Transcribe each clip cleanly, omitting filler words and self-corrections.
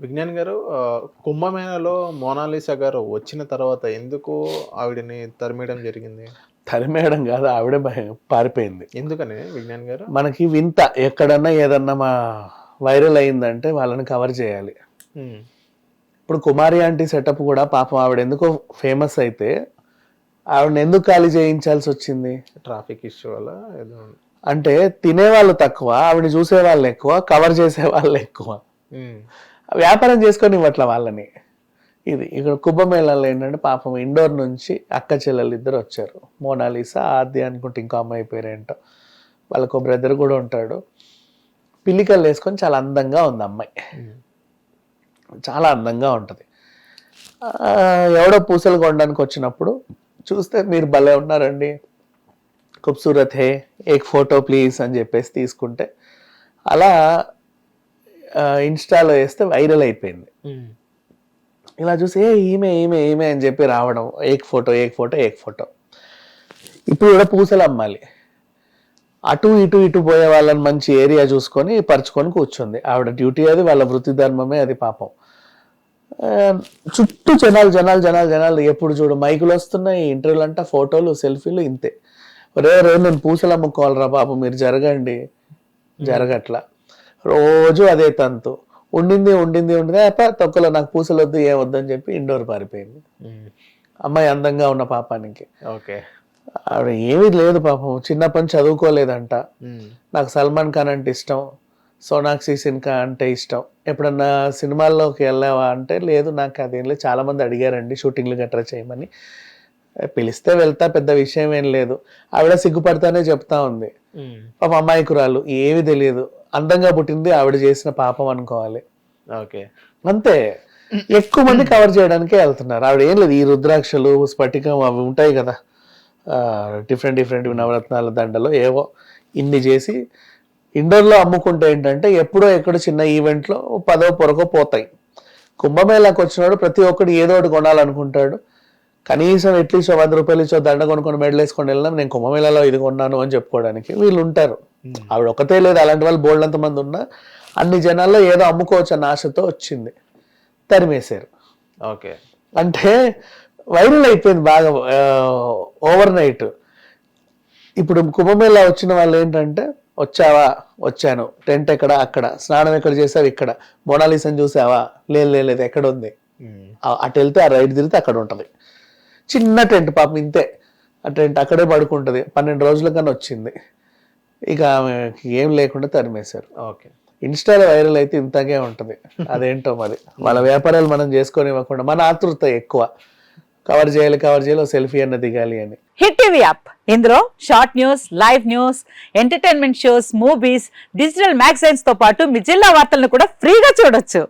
విజ్ఞాన్ గారు, కుంభమేళాలో మోనాలిసా గారు వచ్చిన తర్వాత ఎందుకు ఆవిడని తరిమేయడం జరిగింది? తరిమేయడం కాదు, ఆవిడే పారిపోయింది. ఎందుకని విజ్ఞాన్ గారు? మనకి వింత, ఎక్కడన్నా ఏదన్నా వైరల్ అయిందంటే వాళ్ళని కవర్ చేయాలి. ఇప్పుడు కుమారి ఆంటీ సెటప్ కూడా పాపం ఆవిడ ఎందుకో ఫేమస్ అయితే ఆవిడని ఎందుకు ఖాళీ చేయించాల్సి వచ్చింది? ట్రాఫిక్ ఇష్యూ వల్ల ఏదో. అంటే తినేవాళ్ళు తక్కువ, ఆవిడని చూసే వాళ్ళు ఎక్కువ, కవర్ చేసే వాళ్ళు ఎక్కువ. వ్యాపారం చేసుకొని ఇవ్వట్ల వాళ్ళని. ఇది ఇక్కడ కుంభమేళాలో ఏంటంటే పాపం ఇండోర్ నుంచి అక్క చెల్లెలు ఇద్దరు వచ్చారు. మోనాలిసా, ఆద్య అనుకుంటే ఇంకో అమ్మాయి పేరేంటో, వాళ్ళకు బ్రదర్ కూడా ఉంటాడు. పిల్లికలు వేసుకొని చాలా అందంగా ఉంది అమ్మాయి, చాలా అందంగా ఉంటుంది. ఎవడో పూసలు కొనడానికి వచ్చినప్పుడు చూస్తే మీరు భలే ఉన్నారండి, ఖూబ్సూరత్ హే, ఏక్ ఫోటో ప్లీజ్ అని చెప్పేసి తీసుకుంటే అలా ఇన్స్టాలో వేస్తే వైరల్ అయిపోయింది. ఇలా చూసి ఈమె ఈమె ఈమె అని చెప్పి రావడం, ఏక్ ఫోటో ఏక్ ఫోటో ఏక్ ఫోటో. ఇప్పుడు కూడా పూసలు అమ్మాలి, అటు ఇటు ఇటు పోయే వాళ్ళని మంచి ఏరియా చూసుకొని పరుచుకొని కూర్చుంది. ఆవిడ డ్యూటీ అది, వాళ్ళ వృత్తి ధర్మమే అది. పాపం చుట్టూ జనాలు జనాలు జనాలు జనాలు, ఎప్పుడు చూడు మైకులు వస్తున్నాయి, ఇంటర్వ్యూలు అంట, ఫోటోలు సెల్ఫీలు, ఇంతే. రే నేను పూసలు అమ్ముకోవాలరా బాబు, మీరు జరగండి. జరగట్లా, రోజు అదే తంతు. ఉండింది ఉండింది ఉండింది తొక్కలో నాకు పూసలు వద్దు ఏమొద్దు అని చెప్పి ఇండోర్ పారిపోయింది. అమ్మాయి అందంగా ఉన్న పాపానికి. ఓకే, ఆవిడ ఏమీ లేదు పాపం, చిన్నప్పటి నుంచి చదువుకోలేదంట. నాకు సల్మాన్ ఖాన్ అంటే ఇష్టం, సోనాక్షి సిన్హా అంటే ఇష్టం. ఎప్పుడన్నా సినిమాల్లోకి వెళ్ళావా అంటే లేదు, నాకు అదేం లేదు. చాలా మంది అడిగారండి షూటింగ్లు గట్రా చేయమని, పిలిస్తే వెళ్తా, పెద్ద విషయం ఏం లేదు. ఆవిడ సిగ్గుపడతానే చెప్తా ఉంది. పాపం అమ్మాయికురాలు, ఏమీ తెలియదు. అందంగా పుట్టింది, ఆవిడ చేసిన పాపం అనుకోవాలి. ఓకే, అంతే. ఎక్కువ మంది కవర్ చేయడానికే వెళ్తున్నారు. ఆవిడ ఏం లేదు, ఈ రుద్రాక్షలు, స్ఫటికం అవి ఉంటాయి కదా, డిఫరెంట్ డిఫరెంట్ నవరత్నాల దండలు ఏవో ఇన్ని చేసి ఇండోర్లో అమ్ముకుంటే ఏంటంటే ఎప్పుడో ఎక్కడో చిన్న ఈవెంట్లో 10 పొరకో పోతాయి. కుంభమేళాకి వచ్చినాడు ప్రతి ఒక్కడు ఏదో ఒకటి కొనాలనుకుంటాడు. కనీసం అట్లీస్ట్ 100 రూపాయలు ఇచ్చో దండ కొనుక్కొని మెడల్ వేసుకొని వెళ్ళినా నేను కుంభమేళాలో ఇది కొన్నాను అని చెప్పుకోవడానికి వీళ్ళు ఉంటారు. ఆవిడ ఒకతే లేదు, అలాంటి వాళ్ళు బోల్డంత మంది ఉన్నా అన్ని జనాల్లో ఏదో అమ్ముకోవచ్చు అన్న ఆశతో వచ్చింది, తరిమేశారు. ఓకే, అంటే వైరల్ అయిపోయింది బాగా ఓవర్ నైట్. ఇప్పుడు కుంభమేళా వచ్చిన వాళ్ళు ఏంటంటే, వచ్చావా, వచ్చాను, టెంట్ ఎక్కడ, అక్కడ, స్నానం ఎక్కడ చేసావు, ఇక్కడ, మోనాలిసాని చూసావా, లేదు ఎక్కడ ఉంది, అటు వెళ్తే ఆ రైట్ తిరిగితే అక్కడ ఉంటుంది. చిన్న టెంట్ పాపం ఇంతే, ఆ టెంట్ అక్కడే పడుకుంటుంది. 12 రోజుల కన్నా వచ్చింది. ఇక ఆమె ఏం లేకుండా తరిమేశారు. ఓకే, ఇన్స్టాలో వైరల్ అయితే ఇంతగే ఉంటుంది. అదేంటో మరి వాళ్ళ వ్యాపారాలు మనం చేసుకొని ఇవ్వకుండా మన ఆతృత ఎక్కువ, కవర్ చేయాలి సెల్ఫీ అన్న దిగాలి అని. హిట్ టీవీ యాప్, ఇందులో short news, live news, entertainment shows, movies, digital magazines తో పాటు మీ జిల్లా వార్తలను కూడా ఫ్రీగా చూడొచ్చు.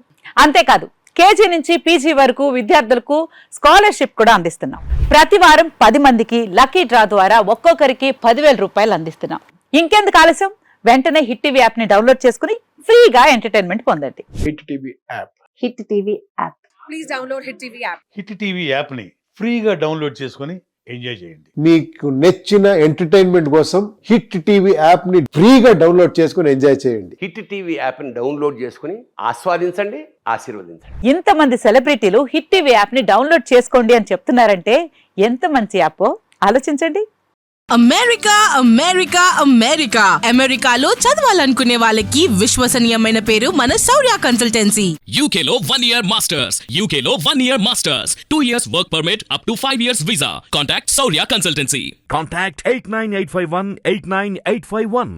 అంతేకాదు కేజీ నుంచి పీజీ వరకు విద్యార్థులకు స్కాలర్షిప్ కూడా అందిస్తున్నాం. ప్రతి వారం 10 మందికి లక్కీ డ్రా ద్వారా ఒక్కొక్కరికి 10,000 రూపాయలు అందిస్తున్నాం. ఇంకెందుకు ఆలస్యం, వెంటనే హిట్ టీవీ యాప్ ని డౌన్లోడ్ చేసుకుని ఫ్రీగా ఎంటర్టైన్మెంట్ పొందండి. Hit TV app. Hit TV app. Please download hit TV app. Hit TV యాప్ని ఫ్రీగా డౌన్లోడ్ చేసుకొని ఎంజాయ్ చేయండి. మీకు నచ్చిన ఎంటర్టైన్మెంట్ కోసం హిట్ టీవీ యాప్ ని ఫ్రీగా డౌన్లోడ్ చేసుకుని ఎంజాయ్ చేయండి. హిట్ టీవీ యాప్ని డౌన్లోడ్ చేసుకుని ఆస్వాదించండి, ఆశీర్వదించండి. ఇంతమంది సెలబ్రిటీలు హిట్ టీవీ యాప్ ని డౌన్లోడ్ చేసుకోండి అని చెప్తున్నారంటే ఎంత మంచి యాప్ ఆలోచించండి. అమెరికా అమెరికా అమెరికా అమెరికాలో చదవాలనుకునే వాళ్ళకి విశ్వసనీయమైన పేరు మన శౌర్య కన్సల్టెన్సీ. UK లో 1 year masters. UK లో 1 year masters. 2 years work permit up to 5 years visa. Contact Saurya Consultancy. Contact 89851 89851.